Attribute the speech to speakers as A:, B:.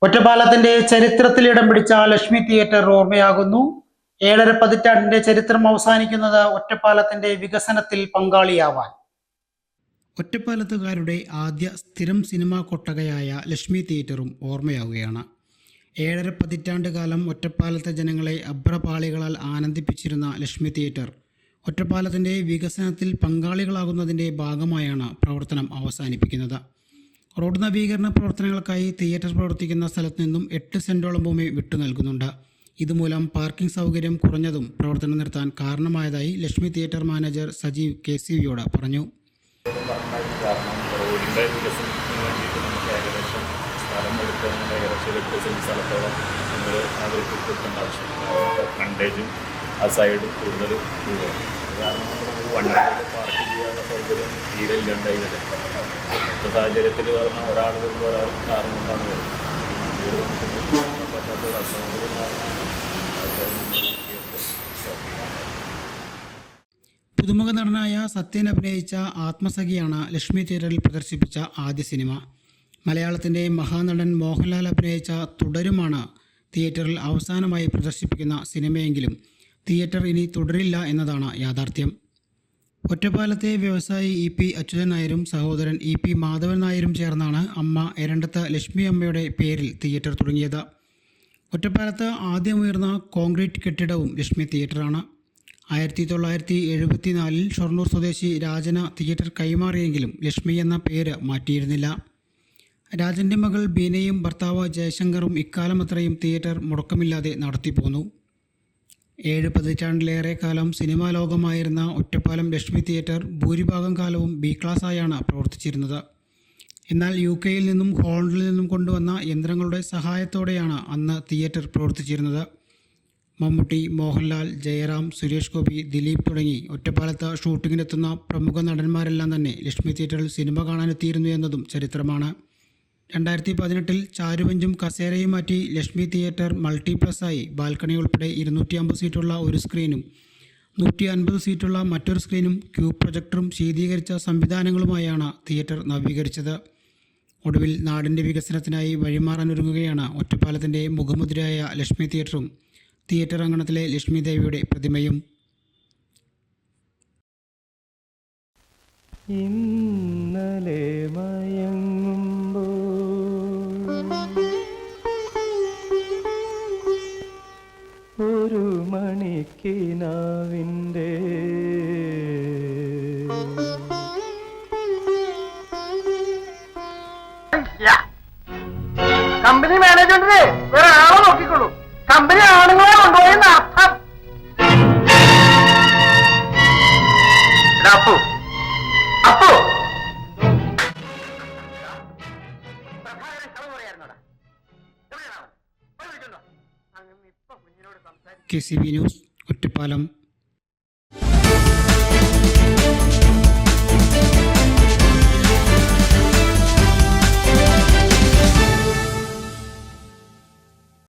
A: ഒറ്റപ്പാലത്തിന്റെ ചരിത്രത്തിൽ ഇടം പിടിച്ച ലക്ഷ്മി തിയേറ്റർ ഓർമ്മയാകുന്നു. 7.5 പതിറ്റാണ്ടിന്റെ ചരിത്രം അവസാനിക്കുന്നത് ഒറ്റപ്പാലത്തിന്റെ വികസനത്തിൽ പങ്കാളിയാവാൻ. ഒറ്റപ്പാലത്തുകാരുടെ ആദ്യ സ്ഥിരം സിനിമാ കൊട്ടകയായ ലക്ഷ്മി തിയേറ്ററും ഓർമ്മയാവുകയാണ്. 7.5 പതിറ്റാണ്ട് കാലം ഒറ്റപ്പാലത്തെ ജനങ്ങളെ അഭ്രപാളികളാൽ ആനന്ദിപ്പിച്ചിരുന്ന ലക്ഷ്മി തിയേറ്റർ ഒറ്റപ്പാലത്തിൻ്റെ വികസനത്തിൽ പങ്കാളികളാകുന്നതിൻ്റെ ഭാഗമായാണ് പ്രവർത്തനം അവസാനിപ്പിക്കുന്നത്. റോഡ് നവീകരണ പ്രവർത്തനങ്ങൾക്കായി തിയേറ്റർ പ്രവർത്തിക്കുന്ന സ്ഥലത്ത് നിന്നും 8 സെൻറ്റോളം ഭൂമി വിട്ടു നൽകുന്നുണ്ട്. ഇതുമൂലം പാർക്കിംഗ് സൗകര്യം കുറഞ്ഞതും പ്രവർത്തനം നിർത്താൻ കാരണമായതായി ലക്ഷ്മി തിയേറ്റർ മാനേജർ സജീവ് KCVയോട് പറഞ്ഞു.
B: ആ സൈഡ് കൂടുതൽ കാരണം വണ്ടികൾ പാർക്ക് ചെയ്യാനുള്ള സൗകര്യം തീരെ ഇല്ലാണ്ടായില്ല. ഇപ്പോഴത്തെ സാഹചര്യത്തിൽ പറഞ്ഞാൽ ഒരാൾ വരുമ്പോൾ ഒരാൾ കാരണം കൊണ്ടാണ് വരുന്നത്. പറ്റാത്ത
A: പുതുമുഖ നടനായ സത്യൻ അഭിനയിച്ച ആത്മസഖിയാണ് ലക്ഷ്മി തിയേറ്ററിൽ പ്രദർശിപ്പിച്ച ആദ്യ സിനിമ. മലയാളത്തിൻ്റെ മഹാനടൻ മോഹൻലാൽ അഭിനയിച്ച തുടരുമാണ് തിയേറ്ററിൽ അവസാനമായി പ്രദർശിപ്പിക്കുന്ന സിനിമയെങ്കിലും തിയേറ്റർ ഇനി തുടരില്ല എന്നതാണ് യാഥാർത്ഥ്യം. ഒറ്റപ്പാലത്തെ വ്യവസായി EP അച്യുതൻ നായരും സഹോദരൻ EP മാധവൻ നായരും ചേർന്നാണ് അമ്മ എരണ്ടത്ത് ലക്ഷ്മി അമ്മയുടെ പേരിൽ തിയേറ്റർ തുടങ്ങിയത്. ഒറ്റപ്പാലത്ത് ആദ്യമുയർന്ന കോൺക്രീറ്റ് കെട്ടിടവും ലക്ഷ്മി തിയേറ്ററാണ്. 1974 ഷൊർണൂർ സ്വദേശി രാജന് തിയേറ്റർ കൈമാറിയെങ്കിലും ലക്ഷ്മി എന്ന പേര് മാറ്റിയിരുന്നില്ല. രാജൻ്റെ മകൾ ബീനയും ഭർത്താവ് ജയശങ്കറും ഇക്കാലം അത്രയും തിയേറ്റർ മുടക്കമില്ലാതെ നടത്തിപ്പോന്നു. 7 പതിറ്റാണ്ടിലേറെ കാലം സിനിമാ ലോകമായിരുന്ന ഒറ്റപ്പാലം ലക്ഷ്മി തിയേറ്റർ ഭൂരിഭാഗം കാലവും B ക്ലാസ്സായാണ് പ്രവർത്തിച്ചിരുന്നത്. എന്നാൽ UK യിൽ നിന്നും ഹോളണ്ടിൽ നിന്നും കൊണ്ടുവന്ന യന്ത്രങ്ങളുടെ സഹായത്തോടെയാണ് അന്ന് തിയേറ്റർ പ്രവർത്തിച്ചിരുന്നത്. മമ്മൂട്ടി, മോഹൻലാൽ, ജയറാം, സുരേഷ് ഗോപി, ദിലീപ് തുടങ്ങി ഒറ്റപ്പാലത്ത് ഷൂട്ടിങ്ങിനെത്തുന്ന പ്രമുഖ നടന്മാരെല്ലാം തന്നെ ലക്ഷ്മി തിയേറ്ററിൽ സിനിമ കാണാനെത്തിയിരുന്നു എന്നതും ചരിത്രമാണ്. 2018 ചാരുവഞ്ചും കസേരയും മാറ്റി ലക്ഷ്മി തിയേറ്റർ മൾട്ടിപ്ലക്സായി ബാൽക്കണി ഉൾപ്പെടെ 250 സീറ്റുള്ള ഒരു സ്ക്രീനും 150 സീറ്റുള്ള മറ്റൊരു സ്ക്രീനും ക്യൂബ് പ്രൊജക്ടറും ശീതീകരിച്ച സംവിധാനങ്ങളുമായാണ് തിയേറ്റർ നവീകരിച്ചത്. ഒടുവിൽ നാടിൻ്റെ വികസനത്തിനായി വഴിമാറാനൊരുങ്ങുകയാണ് ഒറ്റപ്പാലത്തിൻ്റെ മുഖമുദ്രയായ ലക്ഷ്മി തിയേറ്ററും തിയേറ്റർ അങ്കണത്തിലെ ലക്ഷ്മി ദേവിയുടെ പ്രതിമയും.
C: ഇന്നലെ മയങ്ങുമ്പോൾ ഒരു മണിക്കിനാവിൻ്റെ
D: കമ്പനി മാനേജ്മെന്റിന് വേറെ ആളെ നോക്കിക്കൊള്ളൂ. കമ്പനി ആണുങ്ങളെ കൊണ്ടുപോയെന്ന് അർത്ഥം. Appu Appu
A: KCV news Ottapalam.